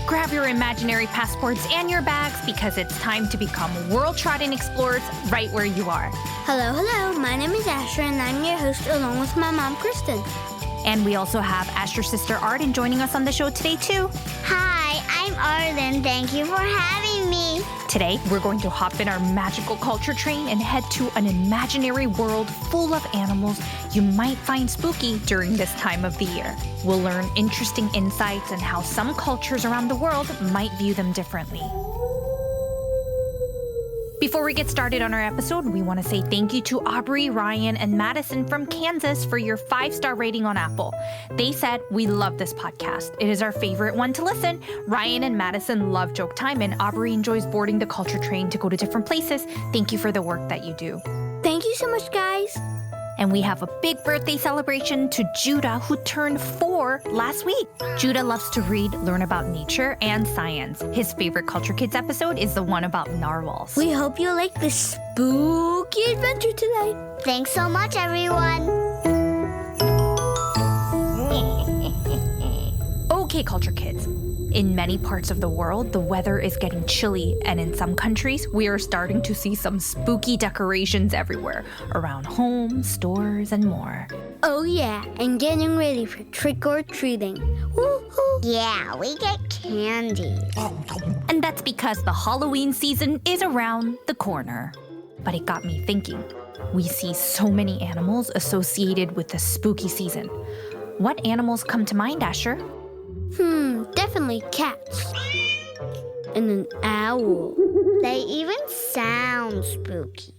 Grab your imaginary passports and your bags because it's time to become world-trotting explorers right where you are. Hello. My name is Asher and I'm your host along with my mom, Kristen. And we also have Asher's sister Arden joining us on the show today too. Hi, I'm Arden. Thank you for having me. Today, we're going to hop in our magical culture train and head to an imaginary world full of animals you might find spooky during this time of the year. We'll learn interesting insights and how some cultures around the world might view them differently. Before we get started on our episode, we want to say thank you to Aubrey, Ryan, and Madison from Kansas for your 5-star rating on Apple. They said, "We love this podcast. It is our favorite one to listen. Ryan and Madison love Joke Time, and Aubrey enjoys boarding the culture train to go to different places. Thank you for the work that you do." Thank you so much, guys. And we have a big birthday celebration to Judah, who turned 4 last week. Judah loves to read, learn about nature, and science. His favorite Culture Kids episode is the one about narwhals. We hope you like this spooky adventure today. Thanks so much, everyone. Okay, Culture Kids. In many parts of the world, the weather is getting chilly, and in some countries, we are starting to see some spooky decorations everywhere, around homes, stores, and more. Oh yeah, and getting ready for trick-or-treating. Woo-hoo. Yeah, we get candy. And that's because the Halloween season is around the corner. But it got me thinking. We see so many animals associated with the spooky season. What animals come to mind, Asher? Definitely cats. And an owl. They even sound spooky.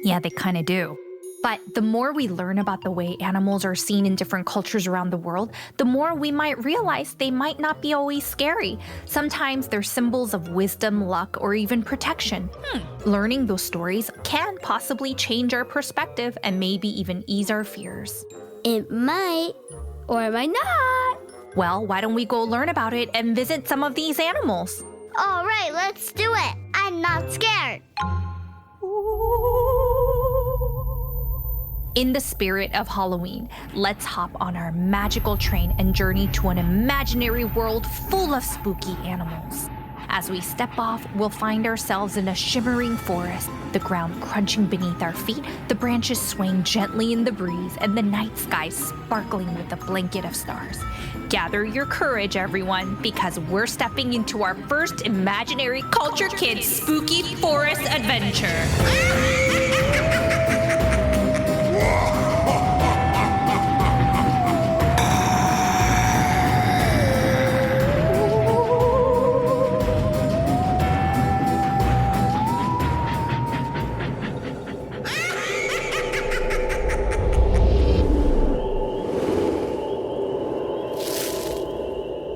Yeah, they kind of do. But the more we learn about the way animals are seen in different cultures around the world, the more we might realize they might not be always scary. Sometimes they're symbols of wisdom, luck, or even protection. Learning those stories can possibly change our perspective and maybe even ease our fears. It might, or it might not. Well, why don't we go learn about it and visit some of these animals? All right, let's do it. I'm not scared. In the spirit of Halloween, let's hop on our magical train and journey to an imaginary world full of spooky animals. As we step off, we'll find ourselves in a shimmering forest, the ground crunching beneath our feet, the branches swaying gently in the breeze, and the night sky sparkling with a blanket of stars. Gather your courage, everyone, because we're stepping into our first imaginary Culture Kids spooky forest adventure.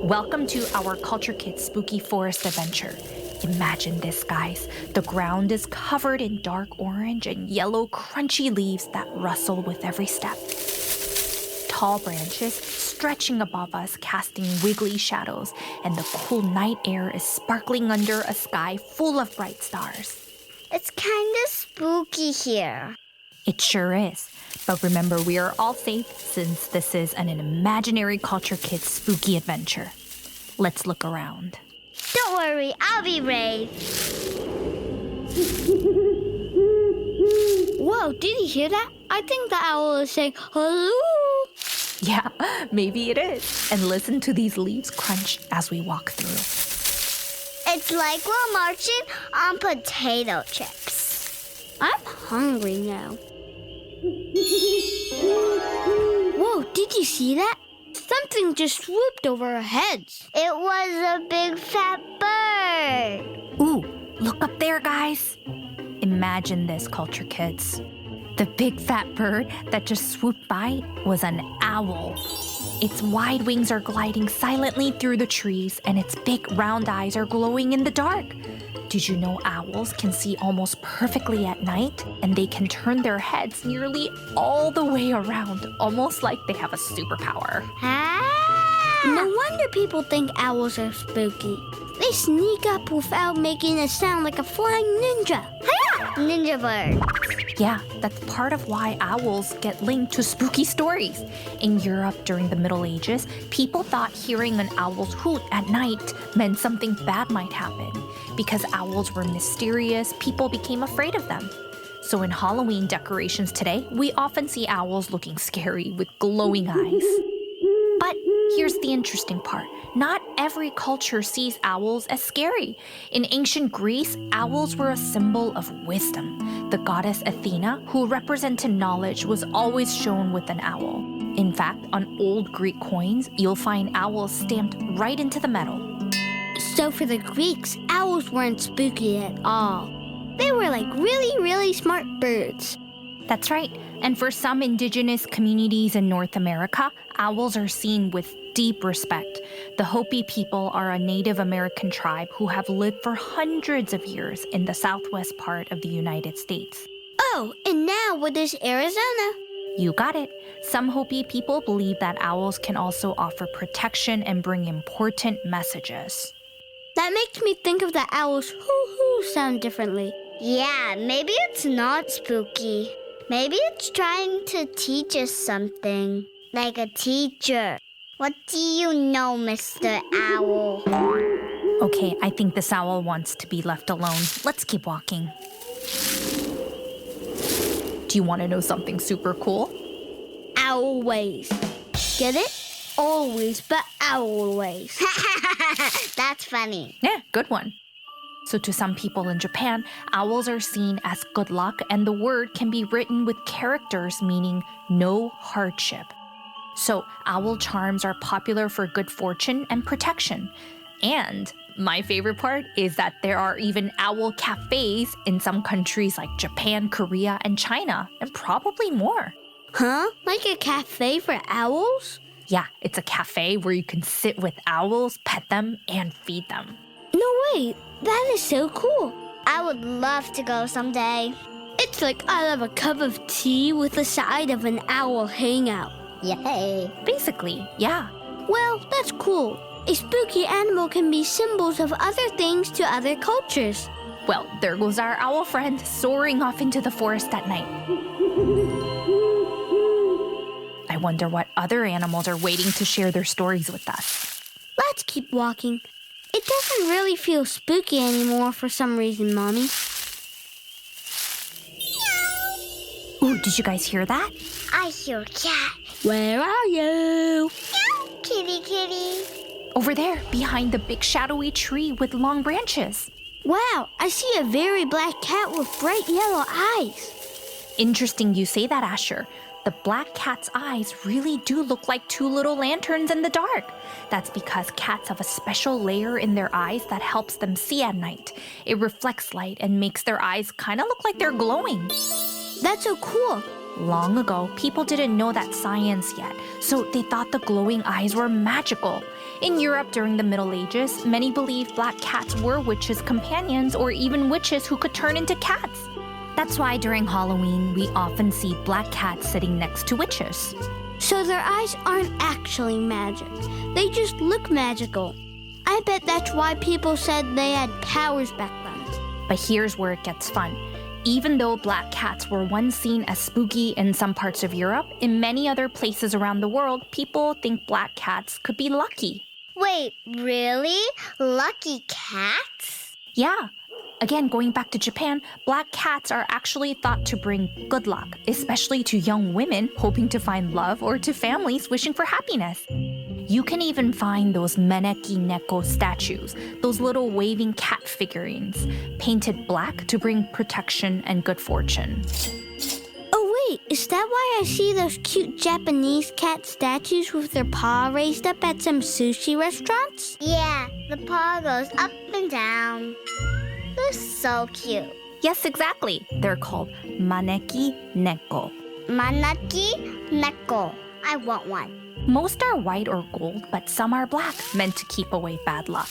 Welcome to our Culture Kids Spooky Forest Adventure. Imagine this, guys. The ground is covered in dark orange and yellow crunchy leaves that rustle with every step. Tall branches stretching above us, casting wiggly shadows, and the cool night air is sparkling under a sky full of bright stars. It's kind of spooky here. It sure is. But remember, we are all safe since this is an imaginary Culture Kids spooky adventure. Let's look around. Don't worry, I'll be brave. Whoa, did you hear that? I think the owl is saying, hello. Yeah, maybe it is. And listen to these leaves crunch as we walk through. It's like we're marching on potato chips. I'm hungry now. Whoa, did you see that? Something just swooped over our heads. It was a big fat bird. Ooh, look up there, guys. Imagine this, Culture Kids. The big fat bird that just swooped by was an owl. Its wide wings are gliding silently through the trees, and its big round eyes are glowing in the dark. Did you know owls can see almost perfectly at night? And they can turn their heads nearly all the way around, almost like they have a superpower. No wonder people think owls are spooky. They sneak up without making a sound like a flying ninja. Hi-ya! Ninja bird. Yeah, that's part of why owls get linked to spooky stories. In Europe during the Middle Ages, people thought hearing an owl's hoot at night meant something bad might happen. Because owls were mysterious, people became afraid of them. So in Halloween decorations today, we often see owls looking scary with glowing eyes. But here's the interesting part. Not every culture sees owls as scary. In ancient Greece, owls were a symbol of wisdom. The goddess Athena, who represented knowledge, was always shown with an owl. In fact, on old Greek coins, you'll find owls stamped right into the metal. So for the Greeks, owls weren't spooky at all. They were like really, really smart birds. That's right. And for some indigenous communities in North America, owls are seen with deep respect. The Hopi people are a Native American tribe who have lived for hundreds of years in the southwest part of the United States. Oh, and now what is Arizona? You got it. Some Hopi people believe that owls can also offer protection and bring important messages. That makes me think of the owl's hoo-hoo sound differently. Yeah, maybe it's not spooky. Maybe it's trying to teach us something. Like a teacher. What do you know, Mr. Owl? Okay, I think this owl wants to be left alone. Let's keep walking. Do you want to know something super cool? Always. Get it? Always, but always. That's funny. Yeah, good one. So to some people in Japan, owls are seen as good luck, and the word can be written with characters meaning no hardship. So owl charms are popular for good fortune and protection. And my favorite part is that there are even owl cafes in some countries like Japan, Korea, and China, and probably more. Huh? Like a cafe for owls? Yeah, it's a cafe where you can sit with owls, pet them, and feed them. No way. That is so cool. I would love to go someday. It's like I love a cup of tea with the side of an owl hangout. Yay. Basically, yeah. Well, that's cool. A spooky animal can be symbols of other things to other cultures. Well, there goes our owl friend soaring off into the forest at night. I wonder what other animals are waiting to share their stories with us. Let's keep walking. It doesn't really feel spooky anymore for some reason, Mommy. Ooh, did you guys hear that? I hear a cat. Where are you? Meow. Kitty, kitty. Over there, behind the big shadowy tree with long branches. Wow, I see a very black cat with bright yellow eyes. Interesting you say that, Asher. The black cat's eyes really do look like two little lanterns in the dark. That's because cats have a special layer in their eyes that helps them see at night. It reflects light and makes their eyes kind of look like they're glowing. That's so cool. Long ago, people didn't know that science yet, so they thought the glowing eyes were magical. In Europe during the Middle Ages, many believed black cats were witches' companions or even witches who could turn into cats. That's why during Halloween, we often see black cats sitting next to witches. So their eyes aren't actually magic. They just look magical. I bet that's why people said they had powers back then. But here's where it gets fun. Even though black cats were once seen as spooky in some parts of Europe, in many other places around the world, people think black cats could be lucky. Wait, really? Lucky cats? Yeah. Again, going back to Japan, black cats are actually thought to bring good luck, especially to young women hoping to find love or to families wishing for happiness. You can even find those maneki neko statues, those little waving cat figurines, painted black to bring protection and good fortune. Oh wait, is that why I see those cute Japanese cat statues with their paw raised up at some sushi restaurants? Yeah, the paw goes up and down. They're so cute. Yes, exactly. They're called maneki neko. Maneki neko. I want one. Most are white or gold, but some are black, meant to keep away bad luck.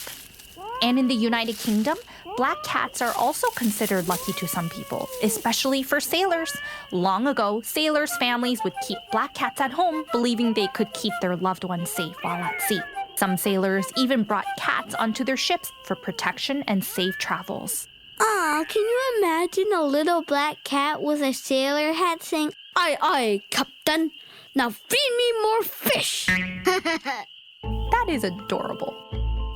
And in the United Kingdom, black cats are also considered lucky to some people, especially for sailors. Long ago, sailors' families would keep black cats at home, believing they could keep their loved ones safe while at sea. Some sailors even brought cats onto their ships for protection and safe travels. Aw, can you imagine a little black cat with a sailor hat saying, "Aye, aye, Captain. Now feed me more fish." That is adorable.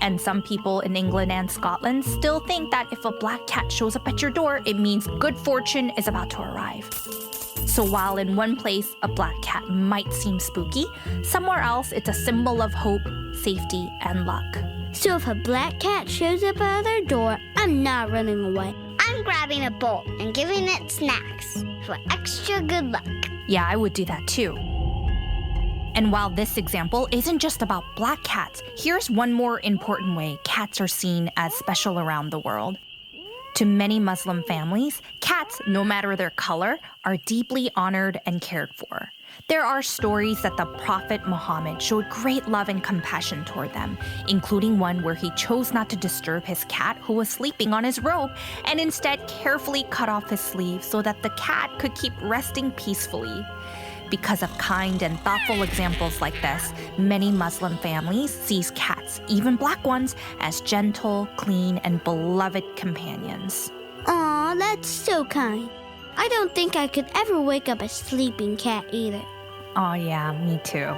And some people in England and Scotland still think that if a black cat shows up at your door, it means good fortune is about to arrive. So while in one place a black cat might seem spooky, somewhere else it's a symbol of hope, safety, and luck. So if a black cat shows up at our door, I'm not running away. I'm grabbing a bowl and giving it snacks for extra good luck. Yeah, I would do that too. And while this example isn't just about black cats, here's one more important way cats are seen as special around the world. To many Muslim families, cats, no matter their color, are deeply honored and cared for. There are stories that the Prophet Muhammad showed great love and compassion toward them, including one where he chose not to disturb his cat who was sleeping on his robe and instead carefully cut off his sleeve so that the cat could keep resting peacefully. Because of kind and thoughtful examples like this, many Muslim families see cats, even black ones, as gentle, clean, and beloved companions. Aw, that's so kind. I don't think I could ever wake up a sleeping cat either. Oh yeah, me too.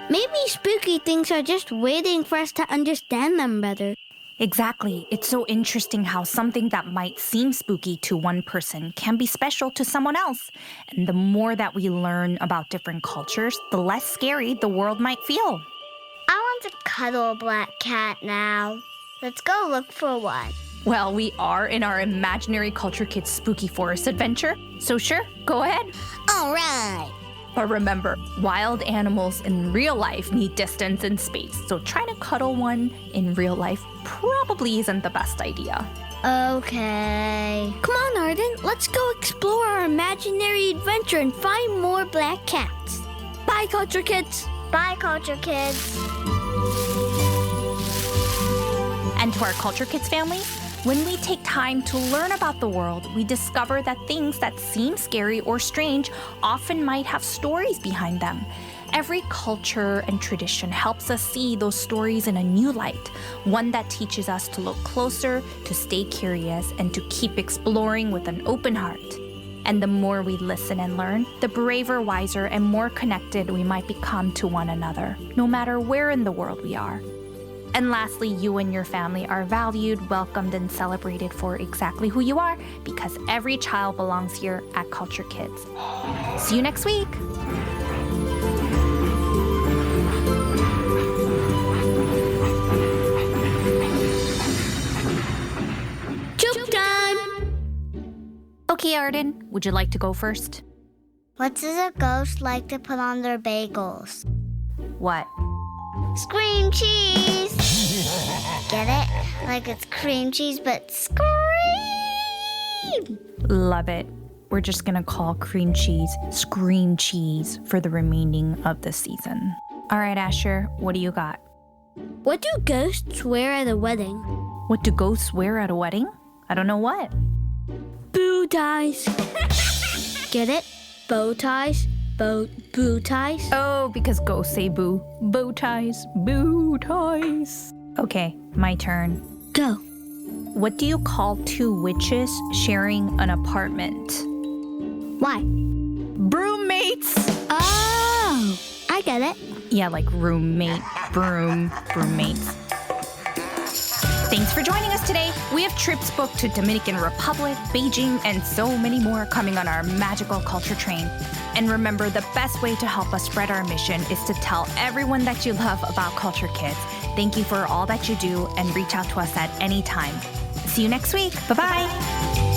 Maybe spooky things are just waiting for us to understand them better. Exactly. It's so interesting how something that might seem spooky to one person can be special to someone else. And the more that we learn about different cultures, the less scary the world might feel. I want to cuddle a black cat now. Let's go look for one. Well, we are in our Imaginary Culture Kids Spooky Forest adventure, so sure, go ahead. All right. But remember, wild animals in real life need distance and space, so trying to cuddle one in real life probably isn't the best idea. Okay. Come on, Arden, let's go explore our imaginary adventure and find more black cats. Bye, Culture Kids. Bye, Culture Kids. And to our Culture Kids family, when we take time to learn about the world, we discover that things that seem scary or strange often might have stories behind them. Every culture and tradition helps us see those stories in a new light, one that teaches us to look closer, to stay curious, and to keep exploring with an open heart. And the more we listen and learn, the braver, wiser, and more connected we might become to one another, no matter where in the world we are. And lastly, you and your family are valued, welcomed, and celebrated for exactly who you are, because every child belongs here at Culture Kids. See you next week. Joke time! Okay, Arden, would you like to go first? What does a ghost like to put on their bagels? What? Scream cheese! Get it? Like it's cream cheese, but scream! Love it. We're just gonna call cream cheese scream cheese for the remaining of the season. All right, Asher, what do you got? What do ghosts wear at a wedding? What do ghosts wear at a wedding? I don't know what. Bow ties. Get it? Bow ties. Bow ties. Oh, because ghosts say boo. Bow ties. Boo ties. Okay, my turn. Go. What do you call two witches sharing an apartment? Why? Broommates! Oh, I get it. Yeah, like roommate, broommates. Thanks for joining us today. We have trips booked to Dominican Republic, Beijing, and so many more coming on our magical culture train. And remember, the best way to help us spread our mission is to tell everyone that you love about Culture Kids. Thank you for all that you do, and reach out to us at any time. See you next week. Bye-bye.